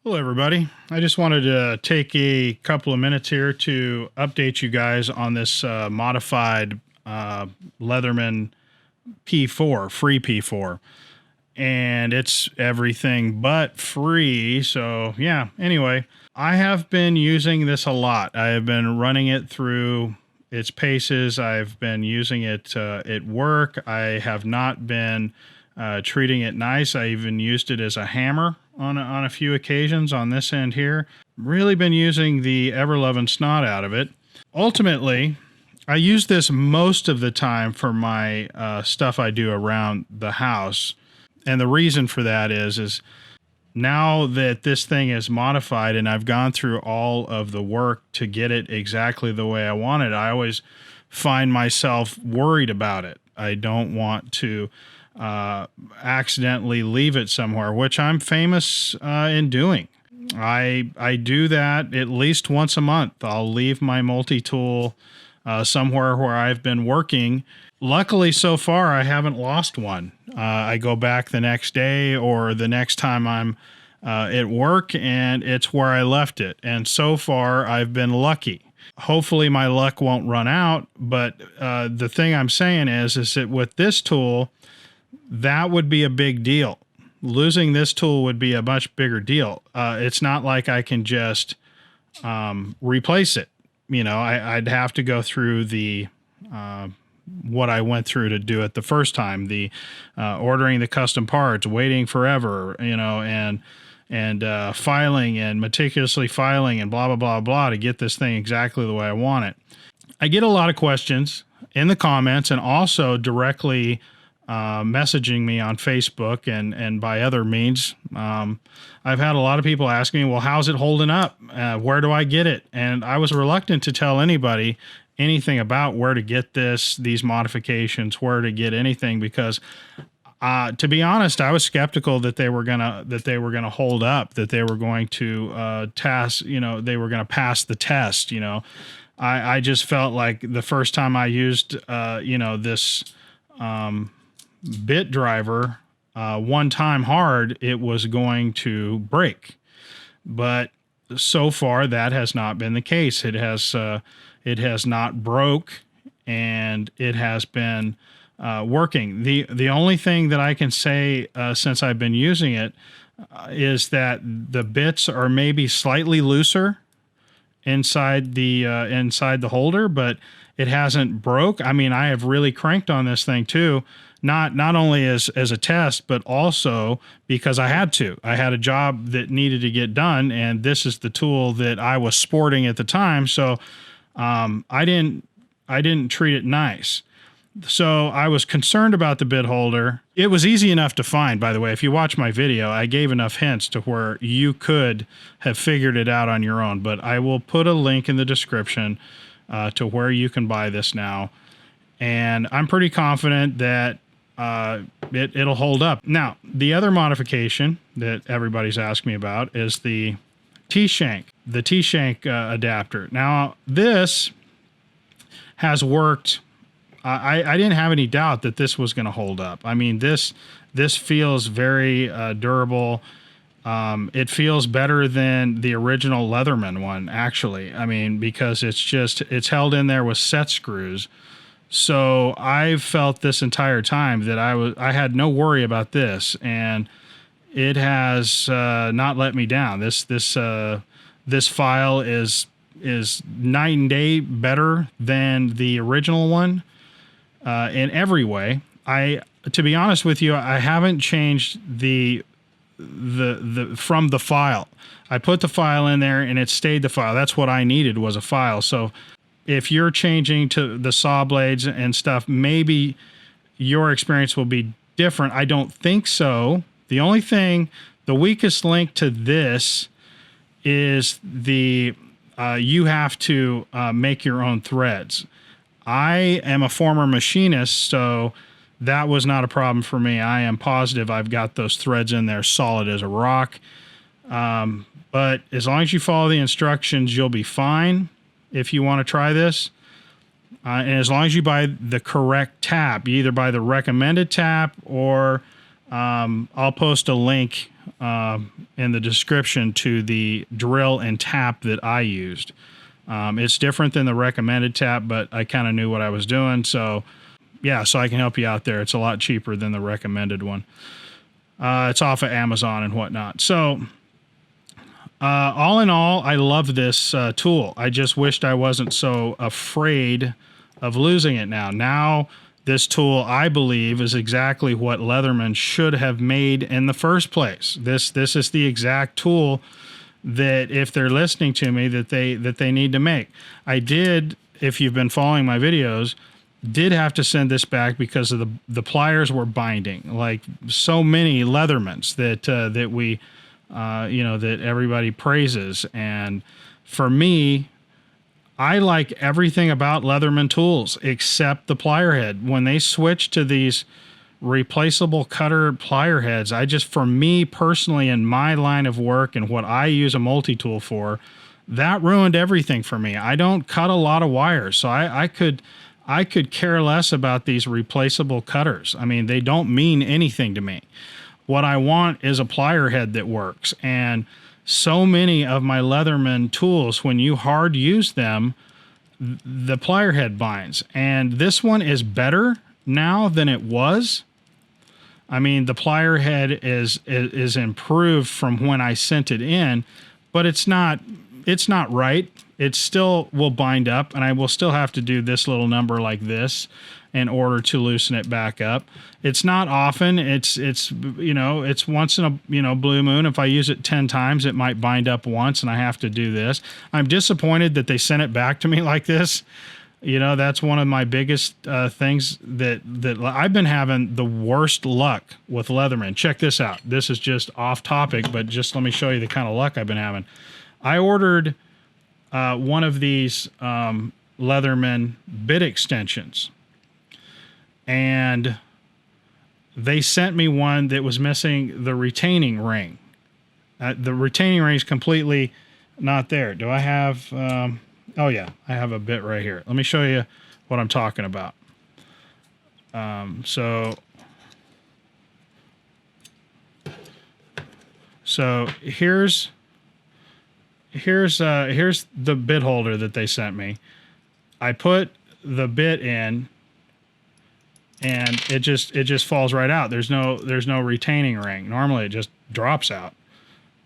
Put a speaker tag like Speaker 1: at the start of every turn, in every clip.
Speaker 1: Hello, everybody. I just wanted to take a couple of minutes here to update you guys on this modified Leatherman P4, free P4. And it's everything but free. So, yeah, anyway, I have been using this a lot. I have been running it through its paces. I've been using it at work. I have not been treating it nice. I even used it as a hammer on a few occasions on this end here. Really been using the ever-loving snot out of it. Ultimately, I use this most of the time for my stuff I do around the house. And the reason for that is now that this thing is modified and I've gone through all of the work to get it exactly the way I want it, I always find myself worried about it. I don't want to accidentally leave it somewhere, which I'm famous in doing. I do that at least once a month. I'll leave my multi-tool somewhere where I've been working. Luckily, so far, I haven't lost one. I go back the next day or the next time I'm at work, and it's where I left it. And so far, I've been lucky. Hopefully, my luck won't run out, but the thing I'm saying is that with this tool, that would be a big deal. Losing this tool would be a much bigger deal. It's not like I can just replace it. You know, I'd have to go through the what I went through to do it the first time, the ordering the custom parts, waiting forever, you know, and filing and meticulously filing and blah, blah, blah, blah to get this thing exactly the way I want it. I get a lot of questions in the comments and also directly messaging me on Facebook and by other means. I've had a lot of people asking me, well, how's it holding up? Where do I get it? And I was reluctant to tell anybody anything about where to get these modifications, where to get anything, because to be honest, I was skeptical that they were gonna hold up, that they were going to they were gonna pass the test. You know, I just felt like the first time I used this bit driver one time hard, it was going to break. But so far, that has not been the case. It has not broke, and it has been working. The only thing that I can say since I've been using it is that the bits are maybe slightly looser inside the holder, but it hasn't broke. I mean, I have really cranked on this thing too. Not only as a test, but also because I had to. I had a job that needed to get done, and this is the tool that I was sporting at the time. So I didn't treat it nice. So I was concerned about the bit holder. It was easy enough to find, by the way. If you watch my video, I gave enough hints to where you could have figured it out on your own. But I will put a link in the description to where you can buy this now. And I'm pretty confident that it'll hold up. Now, the other modification that everybody's asked me about is the T-shank, adapter. Now, this has worked. I didn't have any doubt that this was going to hold up. I mean, this feels very durable. It feels better than the original Leatherman one, actually. I mean, because it's held in there with set screws. So I've felt this entire time that I had no worry about this, and it has not let me down. This file is night and day better than the original one in every way. To be honest with you, I haven't changed the from the file. I put the file in there and it stayed the file. That's what I needed, was a file. So if you're changing to the saw blades and stuff, maybe your experience will be different. I don't think so. The only thing, the weakest link to this is you have to make your own threads. I am a former machinist, so that was not a problem for me. I am positive I've got those threads in there solid as a rock. But as long as you follow the instructions, you'll be fine if you want to try this. And as long as you buy the correct tap, you either buy the recommended tap or I'll post a link in the description to the drill and tap that I used. It's different than the recommended tap, but I kind of knew what I was doing. So yeah, so I can help you out there. It's a lot cheaper than the recommended one. It's off of Amazon and whatnot. So all in all, I love this tool. I just wished I wasn't so afraid of losing it now. Now, this tool, I believe, is exactly what Leatherman should have made in the first place. This is the exact tool that, if they're listening to me, that they need to make. I did, if you've been following my videos, did have to send this back because of the pliers were binding, like so many Leathermans that we that everybody praises. And for me, I like everything about Leatherman tools except the plier head. When they switch to these replaceable cutter plier heads, for me personally, in my line of work and what I use a multi-tool for, that ruined everything for me. I don't cut a lot of wires, so I could care less about these replaceable cutters. I mean, they don't mean anything to me. What I want is a plier head that works. And so many of my Leatherman tools, when you hard use them, the plier head binds. And this one is better now than it was. I mean, the plier head is improved from when I sent it in, but it's not right. It still will bind up, and I will still have to do this little number like this in order to loosen it back up. It's not often. It's once in a blue moon. If I use it 10 times, it might bind up once, and I have to do this. I'm disappointed that they sent it back to me like this. That's one of my biggest things that I've been having the worst luck with Leatherman. Check this out. This is just off topic, but just let me show you the kind of luck I've been having. I ordered one of these Leatherman bit extensions, and they sent me one that was missing the retaining ring. The retaining ring is completely not there. Do I have... oh yeah, I have a bit right here. Let me show you what I'm talking about. So here's the bit holder that they sent me. I put the bit in, and it just falls right out. There's no retaining ring. Normally it just drops out,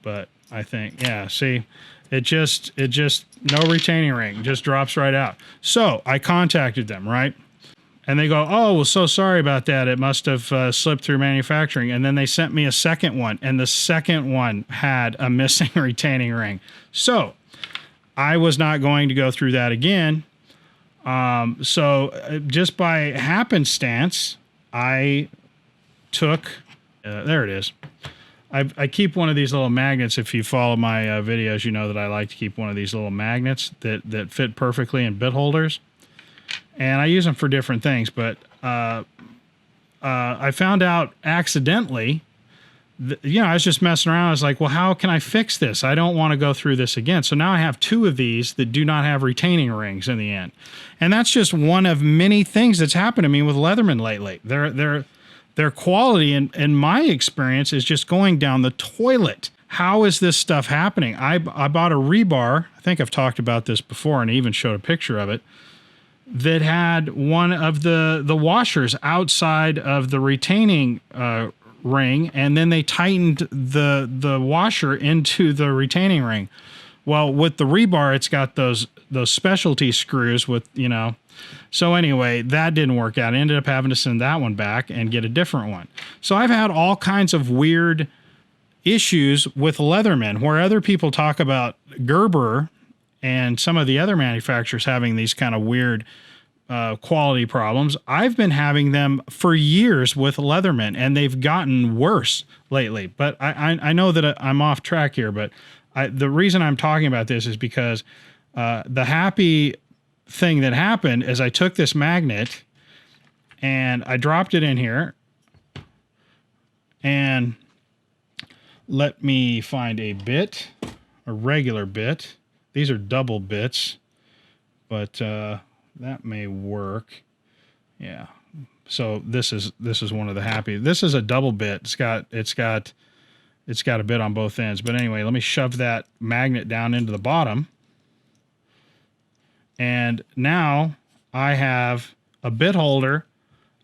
Speaker 1: but I think, yeah, see, it just no retaining ring, just drops right out. So I contacted them, right? And they go, oh, well, so sorry about that. It must have slipped through manufacturing. And then they sent me a second one, and the second one had a missing retaining ring. So I was not going to go through that again. So just by happenstance, I took, there it is. I keep one of these little magnets. If you follow my videos, you know that I like to keep one of these little magnets that fit perfectly in bit holders. And I use them for different things, but I found out accidentally, I was just messing around. I was like, well, how can I fix this? I don't want to go through this again. So now I have two of these that do not have retaining rings in the end. And that's just one of many things that's happened to me with Leatherman lately. Their quality, in my experience, is just going down the toilet. How is this stuff happening? I bought a rebar. I think I've talked about this before and even showed a picture of it, that had one of the washers outside of the retaining ring, and then they tightened the washer into the retaining ring. Well, with the rebar, it's got those specialty screws with, So anyway, that didn't work out. I ended up having to send that one back and get a different one. So I've had all kinds of weird issues with Leatherman, where other people talk about Gerber and some of the other manufacturers having these kind of weird quality problems. I've been having them for years with Leatherman, and they've gotten worse lately. But I know that I'm off track here, but the reason I'm talking about this is because the happy thing that happened is I took this magnet and I dropped it in here, and let me find a bit, a regular bit. These are double bits, but that may work. Yeah. So this is one of the happy. This is a double bit. It's got it's got a bit on both ends. But anyway, let me shove that magnet down into the bottom. And now I have a bit holder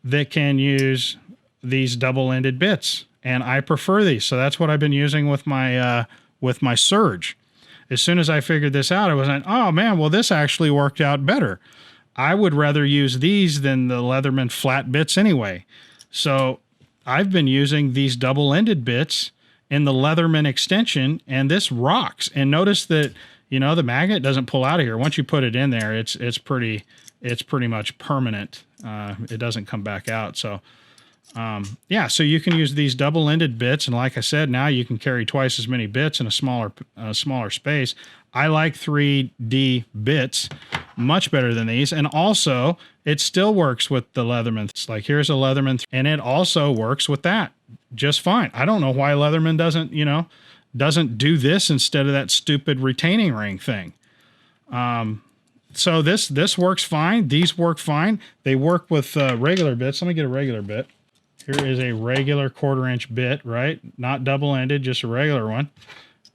Speaker 1: that can use these double-ended bits, and I prefer these. So that's what I've been using with my Surge. As soon as I figured this out, I was like, oh man, well this actually worked out better. I would rather use these than the Leatherman flat bits anyway. So I've been using these double-ended bits in the Leatherman extension, and this rocks. And notice that, you know, the magnet doesn't pull out of here. Once you put it in there, it's pretty much permanent. It doesn't come back out. So yeah, so you can use these double-ended bits, and like I said, now you can carry twice as many bits in a smaller space. I like 3D bits much better than these, and also it still works with the Leatherman. It's like, here's a Leatherman, and it also works with that just fine. I don't know why Leatherman doesn't do this instead of that stupid retaining ring thing. So this works fine. These work fine. They work with regular bits. Let me get a regular bit. Here is a regular 1/4-inch bit, right? Not double-ended, just a regular one.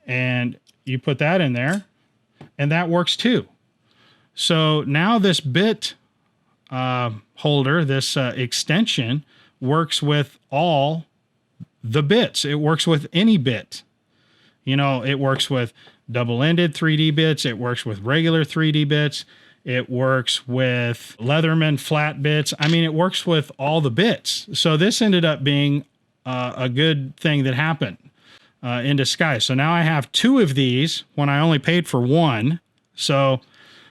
Speaker 1: And you put that in there, and that works too. So now this bit holder, this extension, works with all the bits. It works with any bit. You know, it works with double-ended 3D bits. It works with regular 3D bits. It works with Leatherman flat bits. I mean, it works with all the bits. So this ended up being a good thing that happened in disguise. So now I have 2 of these when I only paid for 1. So,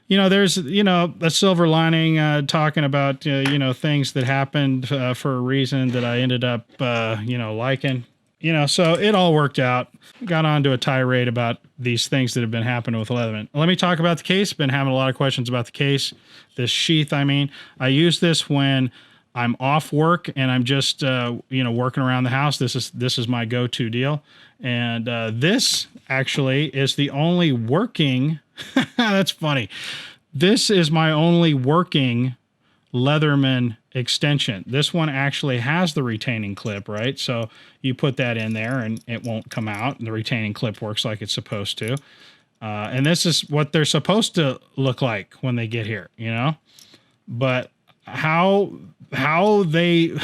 Speaker 1: you know, there's, you know, a silver lining talking about, you know, things that happened for a reason that I ended up, you know, liking. You know, so it all worked out. Got onto a tirade about these things that have been happening with Leatherman. Let me talk about the case. Been having a lot of questions about the case. This sheath, I mean. I use this when I'm off work and I'm just, you know, working around the house. This is my go-to deal. And this actually is the only working, that's funny. This is my only working Leatherman extension. This one actually has the retaining clip, right? So you put that in there and it won't come out, and the retaining clip works like it's supposed to. And this is what they're supposed to look like when they get here, you know? But how they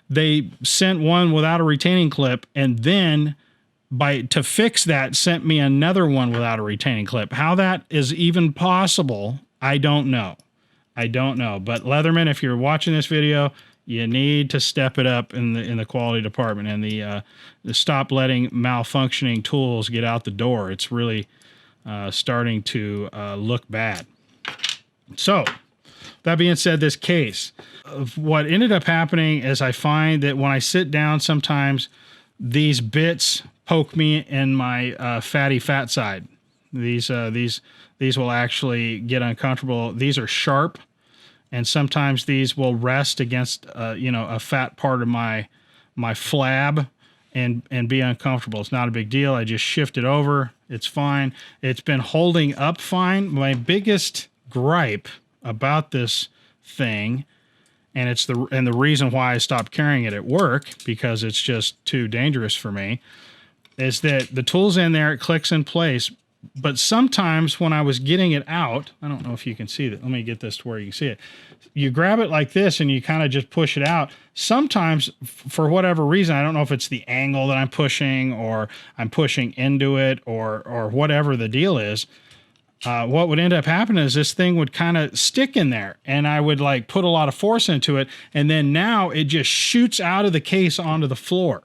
Speaker 1: they sent one without a retaining clip, and then to fix that sent me another one without a retaining clip. How that is even possible, I don't know. But Leatherman, if you're watching this video, you need to step it up in the quality department, and the stop letting malfunctioning tools get out the door. It's really starting to look bad. So that being said, this case, what ended up happening is I find that when I sit down, sometimes these bits poke me in my fatty fat side. These will actually get uncomfortable. These are sharp. And sometimes these will rest against, you know, a fat part of my flab and be uncomfortable. It's not a big deal. I just shift it over. It's fine. It's been holding up fine. My biggest gripe about this thing, and the reason why I stopped carrying it at work, because it's just too dangerous for me, is that the tool's in there, it clicks in place. But sometimes when I was getting it out, I don't know if you can see that. Let me get this to where you can see it. You grab it like this and you kind of just push it out. Sometimes, for whatever reason, I don't know if it's the angle that I'm pushing or I'm pushing into it or whatever the deal is. What would end up happening is this thing would kind of stick in there, and I would like put a lot of force into it, and then now it just shoots out of the case onto the floor.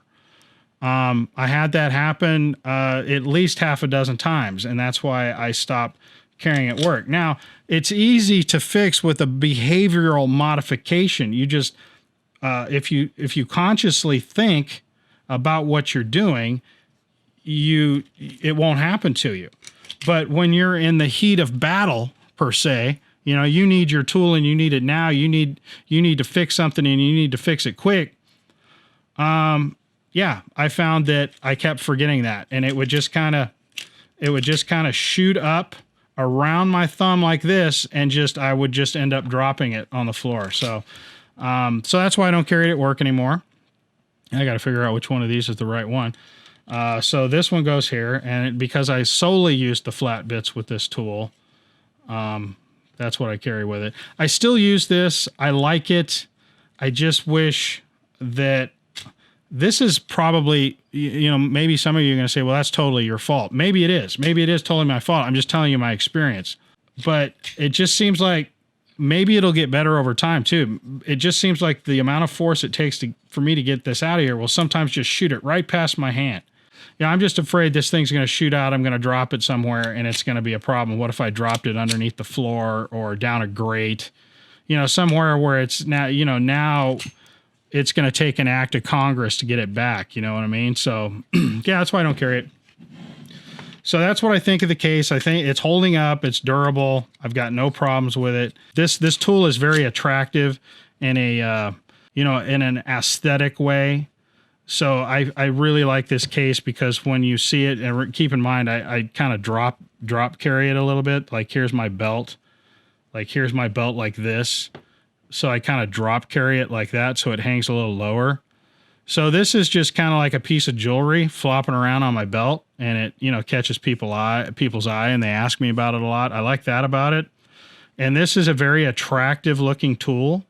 Speaker 1: I had that happen at least half a dozen times, and that's why I stopped carrying at work. Now, it's easy to fix with a behavioral modification. You just, if you consciously think about what you're doing, it won't happen to you. But when you're in the heat of battle, per se, you know, you need your tool and you need it now. You need to fix something and you need to fix it quick. Yeah, I found that I kept forgetting that, and it would just kind of shoot up around my thumb like this, and I would just end up dropping it on the floor. So that's why I don't carry it at work anymore. I got to figure out which one of these is the right one. So this one goes here, and because I solely use the flat bits with this tool, that's what I carry with it. I still use this. I like it. I just wish that this is probably, you know, maybe some of you are going to say, well, that's totally your fault. Maybe it is. Maybe it is totally my fault. I'm just telling you my experience. But it just seems like maybe it'll get better over time too. It just seems like the amount of force it takes for me to get this out of here will sometimes just shoot it right past my hand. Yeah, I'm just afraid this thing's going to shoot out. I'm going to drop it somewhere and it's going to be a problem. What if I dropped it underneath the floor or down a grate? You know, somewhere where it's now, you know, now it's going to take an act of Congress to get it back. You know what I mean? So, yeah, that's why I don't carry it. So that's what I think of the case. I think it's holding up. It's durable. I've got no problems with it. This tool is very attractive in a, you know, in an aesthetic way. So I really like this case because when you see it, and keep in mind, I kind of drop carry it a little bit. Like here's my belt. Like here's my belt like this. So I kind of drop carry it like that. So it hangs a little lower. So this is just kind of like a piece of jewelry flopping around on my belt, and it, you know, catches people's eye, and they ask me about it a lot. I like that about it. And this is a very attractive looking tool.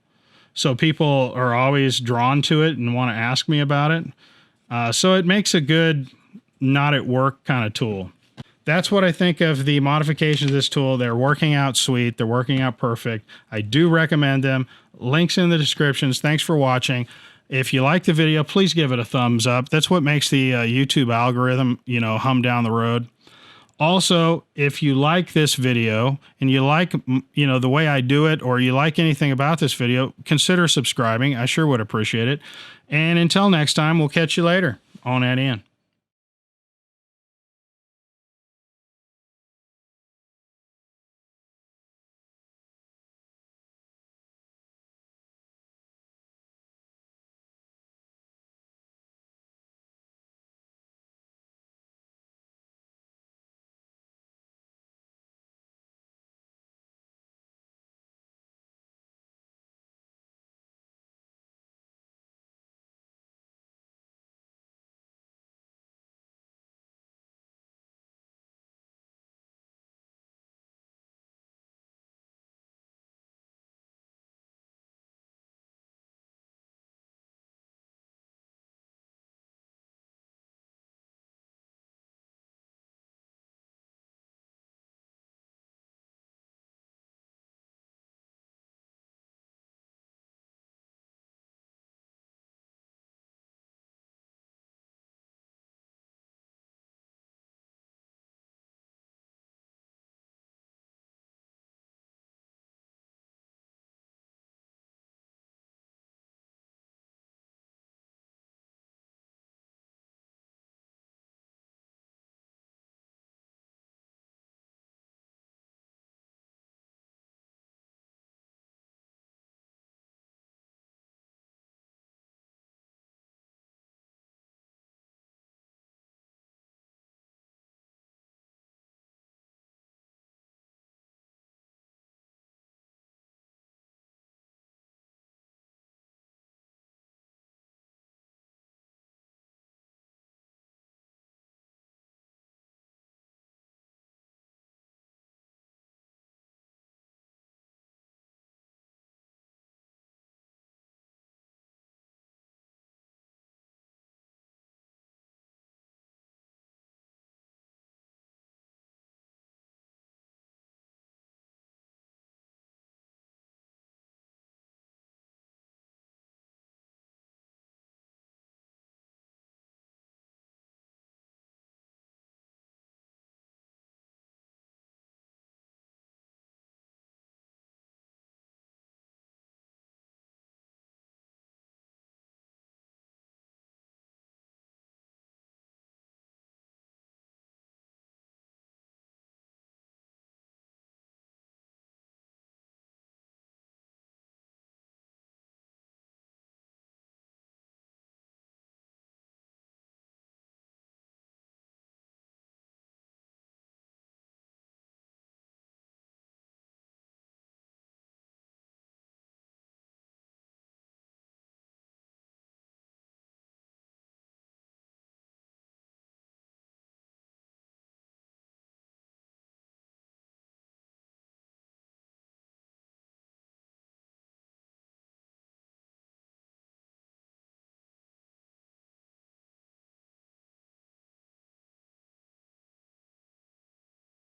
Speaker 1: So people are always drawn to it and want to ask me about it. So it makes a good not at work kind of tool. That's what I think of the modifications of this tool. They're working out sweet. They're working out perfect. I do recommend them. Links in the descriptions. Thanks for watching. If you like the video, please give it a thumbs up. That's what makes the YouTube algorithm, you know, hum down the road. Also, if you like this video and you like, you know, the way I do it, or you like anything about this video, consider subscribing. I sure would appreciate it. And until next time, we'll catch you later on that end.